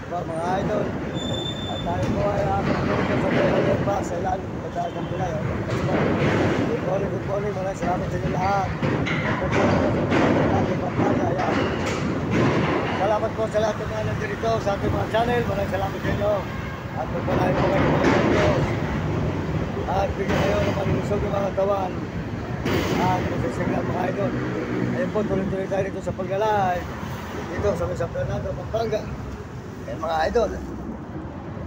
Mga idol, at tayo po ay sa Paglalay pa sa ilalim ng Paglalay ng Pilay. Good morning, maraming salamat sa inyo lahat. Salamat po sa lahat ng mga nandito sa ating mga channel. Maraming salamat sa inyo. At magpalain po kayo ng mga Diyos. At bigyan kayo ng malulusog ng mga tawan. At magsisigla mga idol. Ayun po, tuloy-tuloy tayo dito sa Paglalay. Dito sa San Fernando, Pampanga. Ayan mga idol.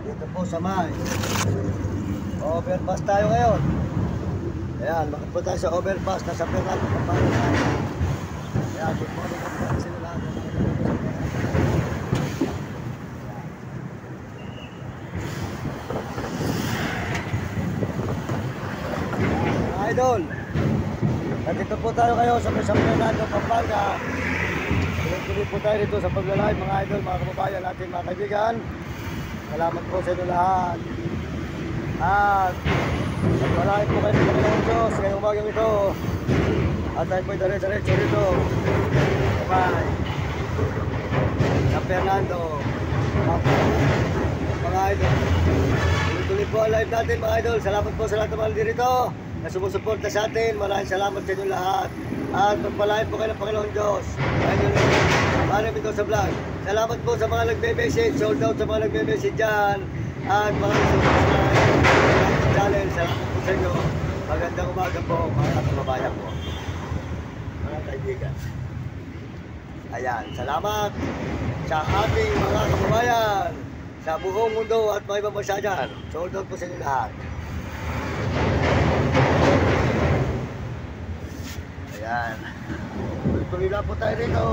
Dito po sa may overpass tayo ngayon. Ayan, bakit po tayo sa overpass na San Fernando, Pampanga. Ayan, good morning po sa inyo lahat. Mga idol, nandito po tayo kayo sa San Fernando, Pampanga. Tuloy po tayo dito sa Paglalay, mga idol, mga kababayan natin, mga kaibigan. Salamat po sa inyo lahat. At magpalain po kayo ng Panginoon Diyos ngayong umagang ito. At tayo po'y dire-diretso dito. Bye. San Fernando, mga idol. Tuloy po ang live natin, mga idol. Salamat po sa lahat ng mga dito na sumusuporta sa atin. Maraming salamat sa inyo lahat. At magpalain po kayo ng Panginoon Diyos. Ayun yun. Maraming ito sa vlog. Salamat po sa mga nagme-message. Sold out sa mga nagme-message dyan. At mga subscribe sa channel. Salamat po sa inyo. Magandang umaga po, mga kababayan po. Mga kaibigan. Ayan, salamat sa ating mga kababayan sa buong mundo at mga ibang bansa dyan. Sold out po sa inyo lahat. Ayan. Tuloy na po tayo rito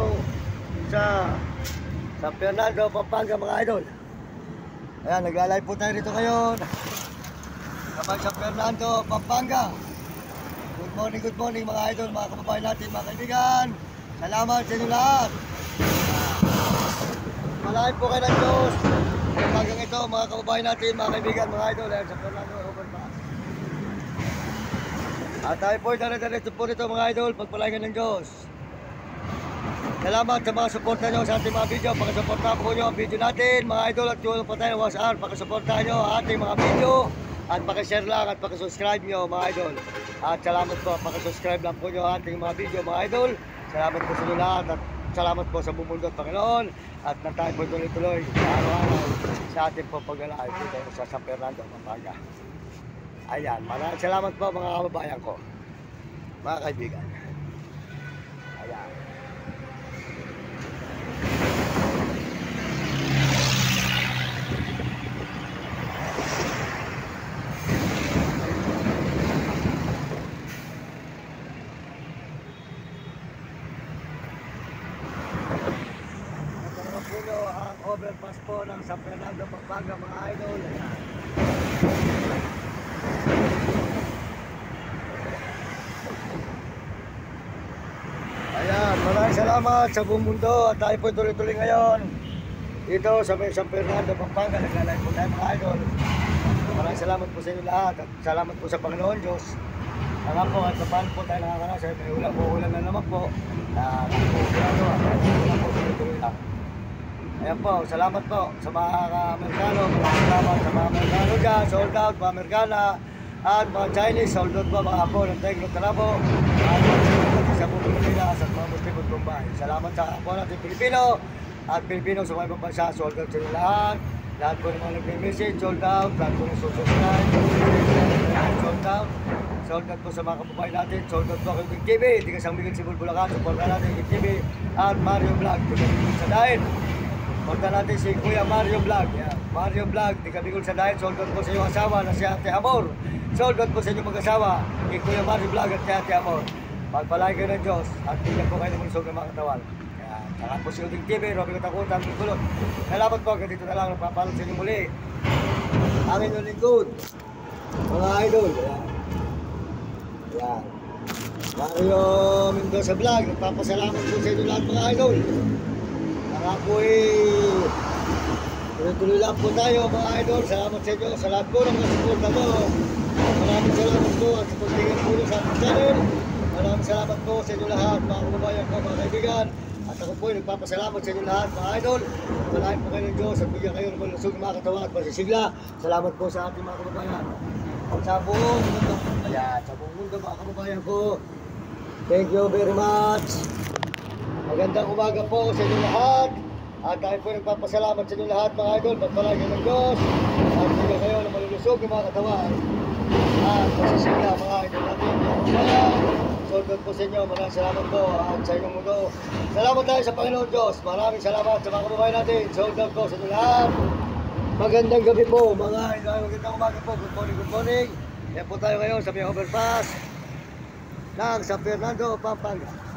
sa San Fernando, Pampanga, mga idol. Ayan, nag-live po tayo rito ngayon sa San Fernando, Pampanga. Good morning mga idol, mga kababayan natin, mga kaibigan. Salamat sa inyo lahat. Malaking po kayo ng Diyos. Hanggang ito, mga kababayan natin, mga kaibigan, mga idol. Ayan, San Fernando, overpass. At tayo po dire-diretso po rito, mga idol, pagpalaingan ng Diyos. Salamat sa mga suporta nyo sa ating mga video. Pakisuporta po nyo ang video natin, mga idol, at tulong po tayo ng WhatsApp. Pakisuporta nyo ang ating mga video at pakishare lang at pakisubscribe nyo, mga idol. At salamat po, pakisubscribe lang po nyo ang ating mga video, mga idol. Salamat po sa inyo lahat at salamat po sa buong mundo at Panginoon. At na tayo po tuloy-tuloy araw-araw sa ating po pag-alay dito sa San Fernando, Pampanga. Ayan, maraming salamat po mga kababayan ko, mga kaibigan. Ayan. Overpass po ng San Fernando, Pampanga, mga idol. Ayan, maraming salamat sa buong mundo at tayo po tuloy-tuloy ngayon dito sa San Fernando, Pampanga. Naglalay po tayo, mga idol. Maraming salamat po sa inyo lahat at salamat po sa Panginoon Diyos. Nga po at paano po tayo nakakanasa. May ulan na naman po. Tuloy-tuloy lang. Ayan po, salamat po sa mga Amerikano, salamat sa mga Amerikano dyan, sold out, mga Amerikana, at mga Chinese, sold out po, mga Hapon, ang Tegro, Tarabo, at sa buong Pilipinas, at mga Muslim at Bombay. Salamat sa Hapon natin Pilipino, at Pilipino sa mga ibang bansa, sold out sa inyo lahat. Lahat po naman nag-message, sold out, lahat po nag-subscribe, sold out. Sold out po sa mga kababayan natin, sold out po kay Big TV, Tigasang Bigil Sibul Bulacan, supporta natin Big TV, at Mario Vlog, Tigasang sa dahil. Punta natin si Kuya Mario Vlog. Yeah. Mario Vlog, di kami sa dahil. Sold out po sa inyong asawa na si Ate Amor. Sold out po sa inyong mag-asawa kay Kuya Mario Vlog at kay Ate Amor. Pagpalain kayo ng Diyos at tingnan po kayo ng mulusog ng mga katawan. Saka po si Uding TV, Robby Katakutan, Kulot. Salamat po, dito na lang napapalot sa inyo muli. Ang inyong lingkod, mga idol. Ayan. Mario Mendoza Vlog, nagpapasalamat po sa inyo lahat, mga idol. Ako'y tuloy-tuloy lang po tayo, mga idol. Salamat sa inyo, sa lahat po ng mga suporta mo. Maraming salamat po at sa pagtingin po sa ating channel. Maraming salamat po sa inyo lahat, mga kababayan ko, mga kaibigan. At ako po ay nagpapasalamat sa inyo lahat mga idol. Palain po kayo ng Diyos at bigyan kayo ng malusog na mga katawan at masisigla. Salamat po sa ating mga kababayan. Sa buong mundo, ayan, sa buong mundo mga kababayan ko. Thank you very much. Magandang umaga po sa inyo lahat. At tayo po nagpapasalamat sa inyo lahat mga idol. Pagpalain kayo ng Diyos. At bigyan kayo ng malulusog na mga katawan. At masisigla mga idol natin. Kaya, sold po sa inyo. Maraming salamat po at sa inyong mundo. Salamat tayo sa Panginoon Diyos. Maraming salamat sa mga kababayan natin. Sold po sa inyo lahat. Magandang gabi po mga idol. Magandang umaga po. Good morning, good morning. Yan po tayo ngayon sa may overpass ng San Fernando, Pampanga.